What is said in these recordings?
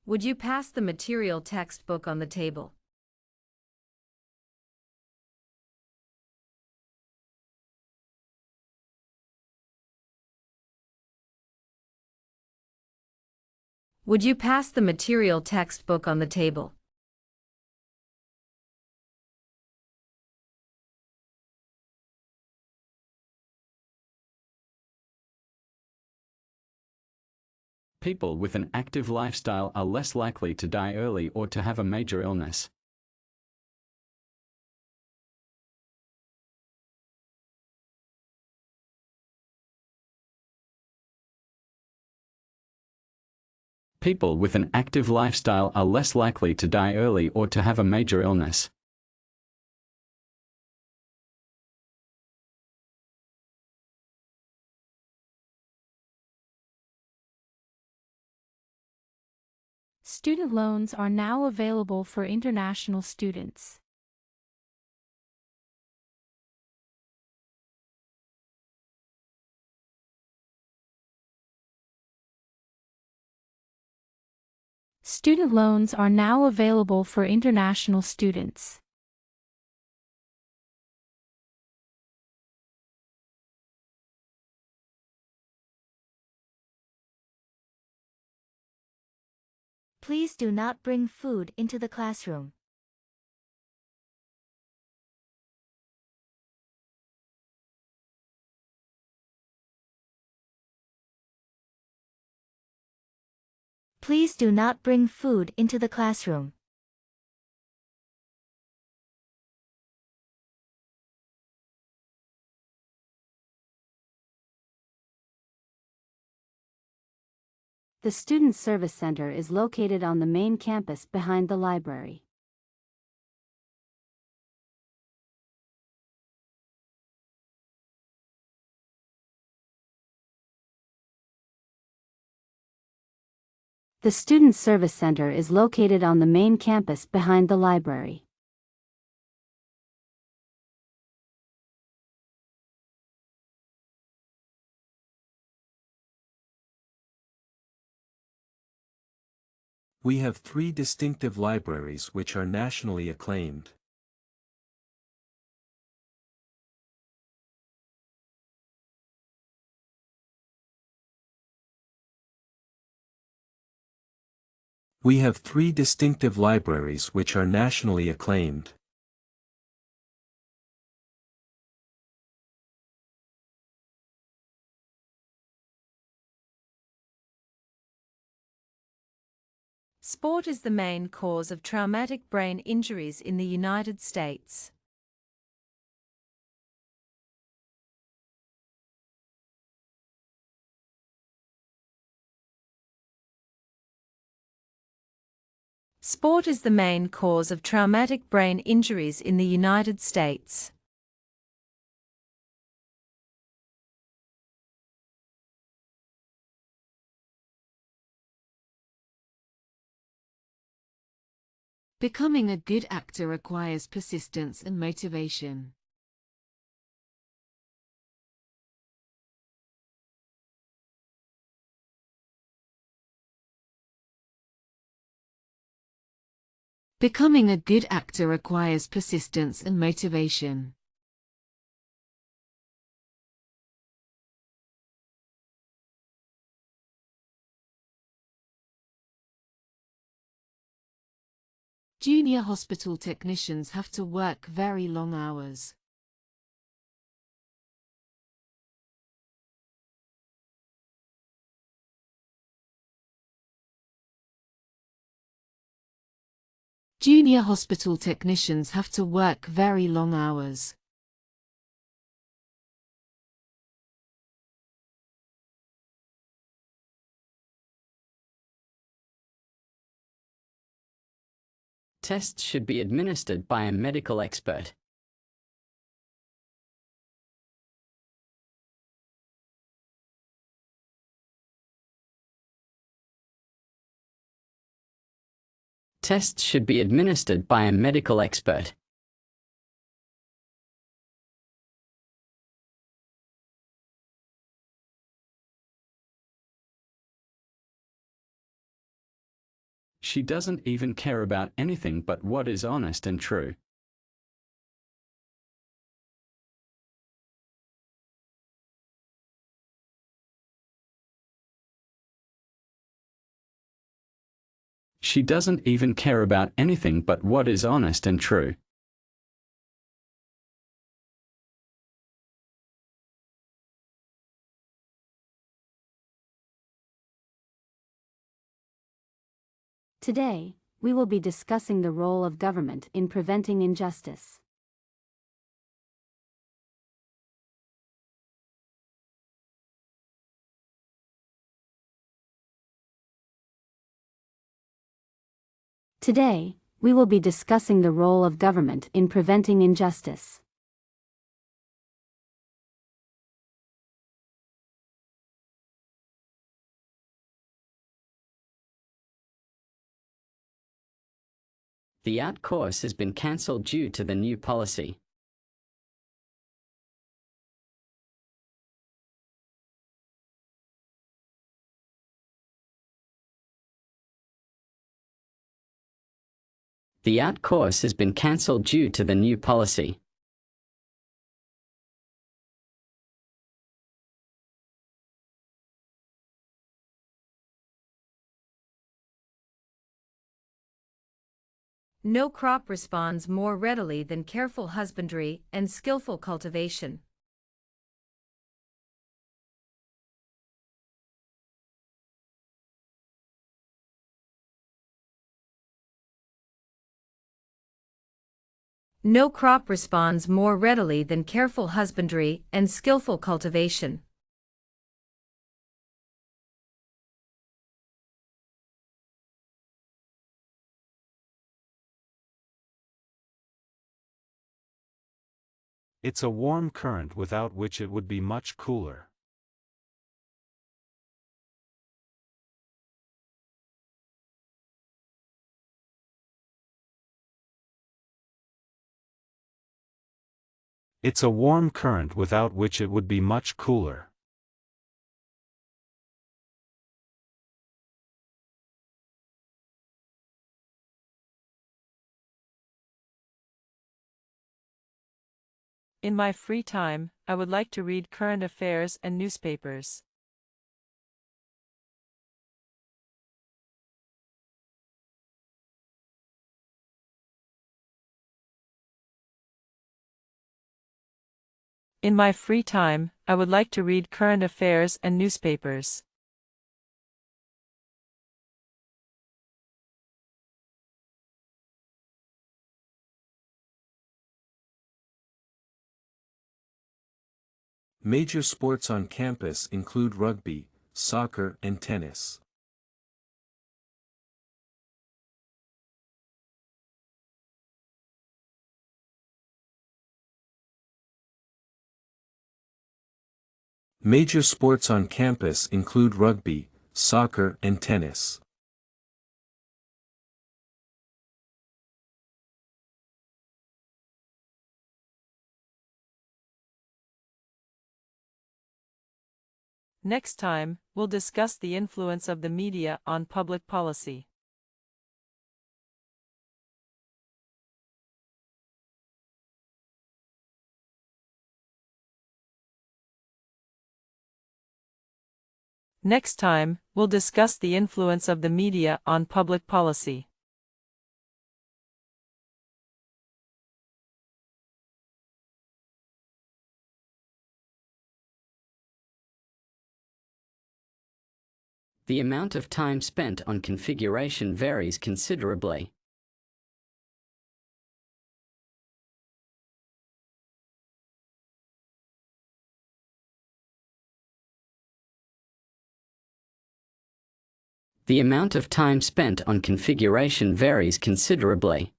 Would you pass the material textbook on the table? Would you pass the material textbook on the table? People with an active lifestyle are less likely to die early or to have a major illness. People with an active lifestyle are less likely to die early or to have a major illness. Student loans are now available for international students. Student loans are now available for international students. Please do not bring food into the classroom. Please do not bring food into the classroom. The Student Service Center is located on the main campus behind the library. The Student Service Center is located on the main campus behind the library. We have 3 distinctive libraries which are nationally acclaimed. We have 3 distinctive libraries which are nationally acclaimed. Sport is the main cause of traumatic brain injuries in the United States. Sport is the main cause of traumatic brain injuries in the United States. Becoming a good actor requires persistence and motivation. Becoming a good actor requires persistence and motivation. Junior hospital technicians have to work very long hours. Junior hospital technicians have to work very long hours. Tests should be administered by a medical expert. Tests should be administered by a medical expert. She doesn't even care about anything but what is honest and true. She doesn't even care about anything but what is honest and true. Today, we will be discussing the role of government in preventing injustice. Today, we will be discussing the role of government in preventing injustice. The ART course has been cancelled due to the new policy. The ART course has been cancelled due to the new policy. No crop responds more readily than careful husbandry and skillful cultivation. No crop responds more readily than careful husbandry and skillful cultivation. It's a warm current without which it would be much cooler. It's a warm current without which it would be much cooler. In my free time, I would like to read current affairs and newspapers. In my free time, I would like to read current affairs and newspapers. Major sports on campus include rugby, soccer, and tennis. Major sports on campus include rugby, soccer, and tennis. Next time, we'll discuss the influence of the media on public policy. Next time, we'll discuss the influence of the media on public policy. The amount of time spent on configuration varies considerably. The amount of time spent on configuration varies considerably.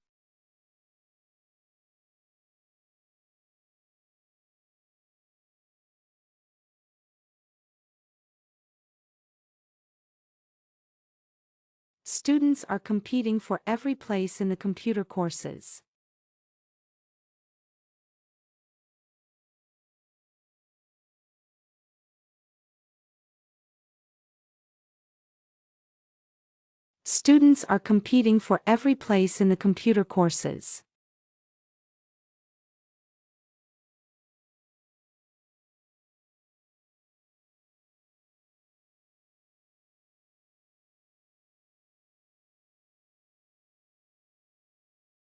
Students are competing for every place in the computer courses. Students are competing for every place in the computer courses.